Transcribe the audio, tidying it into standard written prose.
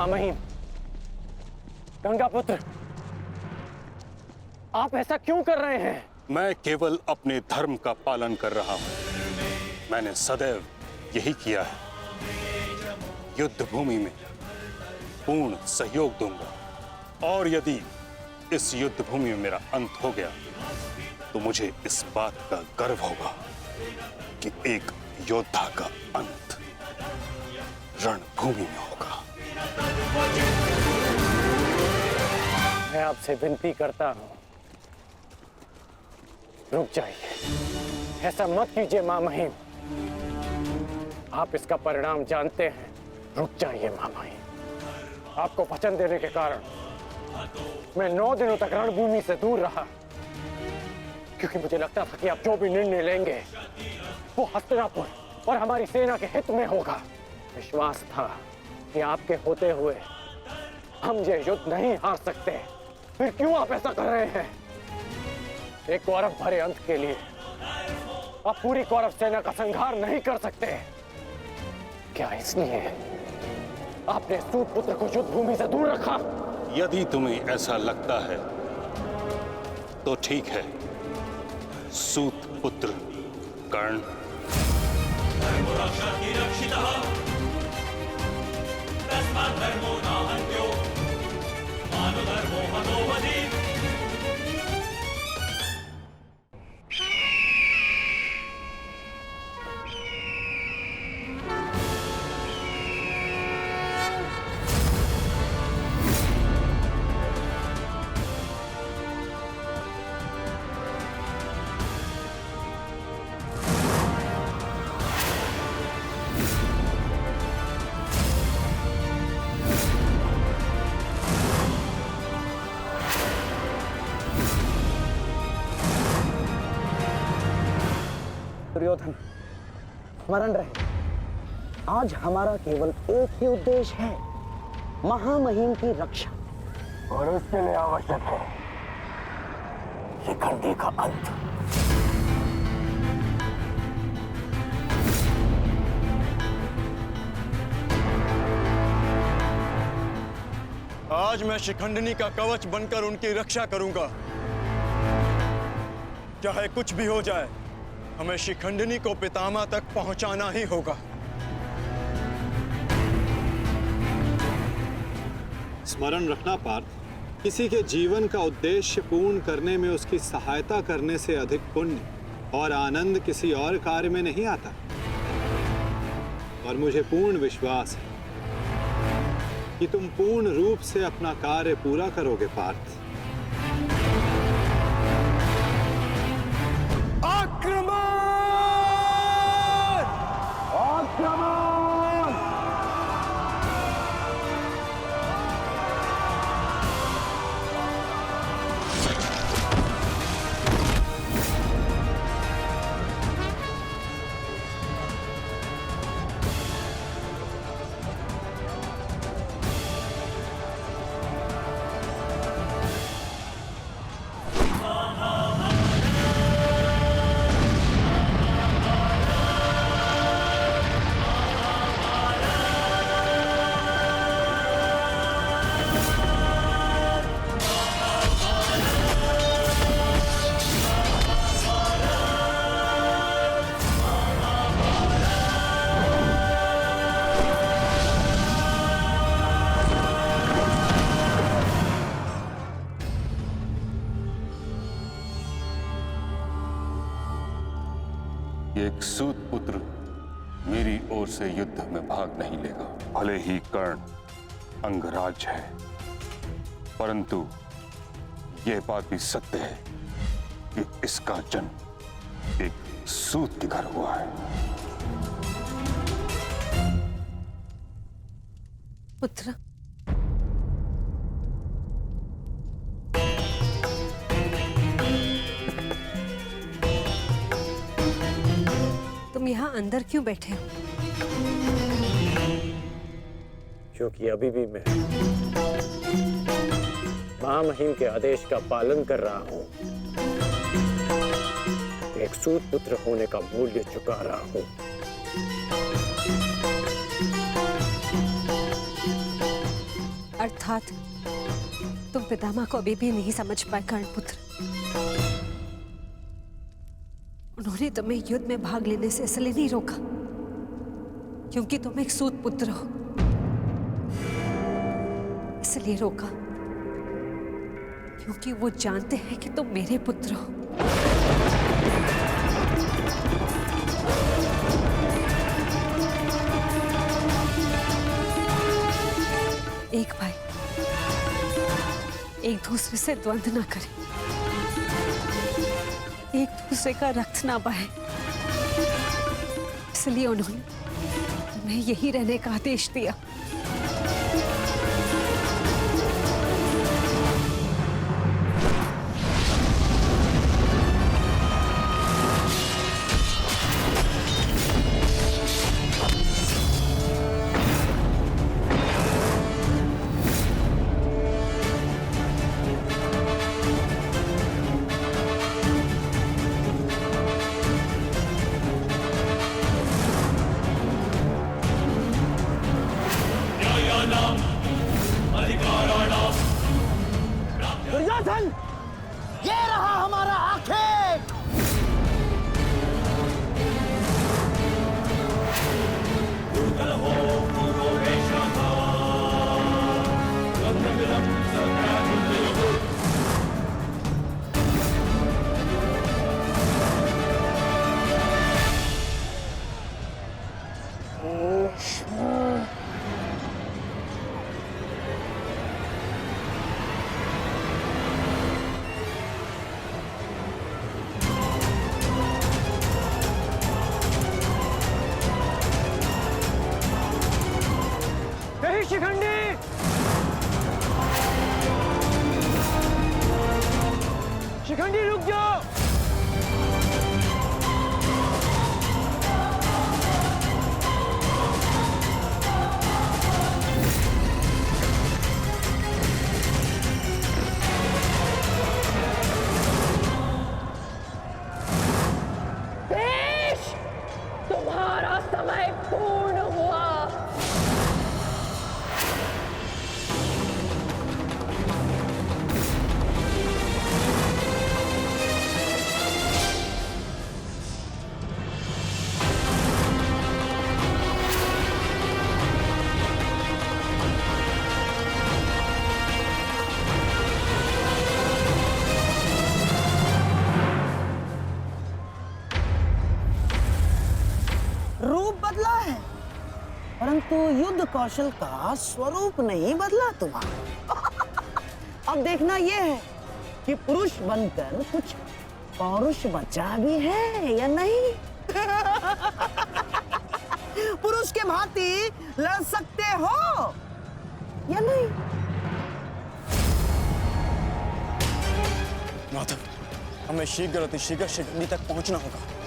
मामहीम, गंगा पुत्र, आप ऐसा क्यों कर रहे हैं? मैं केवल अपने धर्म का पालन कर रहा हूं। मैंने सदैव यही किया है। युद्ध भूमि में पूर्ण सहयोग दूंगा और यदि इस युद्ध भूमि में मेरा अंत हो गया तो मुझे इस बात का गर्व होगा कि एक योद्धा का अंत रणभूमि में होगा। मैं आपसे विनती करता हूं, रुक जाइए। ऐसा मत कीजिए मामहीम, आप इसका परिणाम जानते हैं। रुक जाइए मामहीम। आपको वचन देने के कारण मैं 9 दिनों तक रणभूमि से दूर रहा, क्योंकि मुझे लगता था कि आप जो भी निर्णय लेंगे वो हस्तिनापुर और हमारी सेना के हित में होगा। विश्वास था कि आपके होते हुए हम ये युद्ध नहीं हार सकते। फिर क्यों आप ऐसा कर रहे हैं? एक कौरव भरे अंत के लिए आप पूरी कौरव सेना का संहार नहीं कर सकते। क्या इसलिए आपने सूत पुत्र को युद्ध भूमि से दूर रखा? यदि तुम्हें ऐसा लगता है तो ठीक है। सूत पुत्र कर्ण, दुर्योधन, स्मरण रहे, आज हमारा केवल एक ही उद्देश्य है, महामहिम की रक्षा, और उसके लिए आवश्यक है शिखंडी का अंत। आज मैं शिखंडिनी का कवच बनकर उनकी रक्षा करूंगा। चाहे कुछ भी हो जाए, हमें शिखंडिनी को पितामह तक पहुंचाना ही होगा। स्मरण रखना पार्थ, किसी के जीवन का उद्देश्य पूर्ण करने में उसकी सहायता करने से अधिक पुण्य और आनंद किसी और कार्य में नहीं आता। और मुझे पूर्ण विश्वास है कि तुम पूर्ण रूप से अपना कार्य पूरा करोगे पार्थ। एक सूत पुत्र मेरी ओर से युद्ध में भाग नहीं लेगा। भले ही कर्ण अंगराज है, परंतु यह बात भी सत्य है कि इसका जन्म एक सूत के घर हुआ है। पुत्र, तुम यहाँ अंदर क्यों बैठे हो? क्योंकि अभी भी मैं महामहिम के आदेश का पालन कर रहा हूं। एक सूत पुत्र होने का मूल्य चुका रहा हूं। अर्थात तुम पितामह को अभी भी नहीं समझ पाए कर्णपुत्र। उन्होंने तुम्हें युद्ध में भाग लेने से इसलिए नहीं रोका क्योंकि तुम एक सूत पुत्र हो, इसलिए रोका क्योंकि वो जानते हैं कि तुम मेरे पुत्र हो। एक भाई एक दूसरे से द्वंद्व ना करे, एक दूसरे का रक्त ना बहे, इसलिए उन्होंने तुम्हें यही रहने का आदेश दिया। दुर्योधन, ये रहा हमारा आखेट। शिखंडी, शिखंडी रुक जाओ। देश, तुम्हारा समय पूर्ण हुआ। रूप बदला है परंतु युद्ध कौशल का स्वरूप नहीं बदला तुम्हारा। अब देखना यह है कि पुरुष बनकर कुछ पौरुष बचा भी है या नहीं। पुरुष के भांति लड़ सकते हो या नहीं। माधव, हमें शीघ्र अतिशीघ्र शिखंडी तक पहुंचना होगा।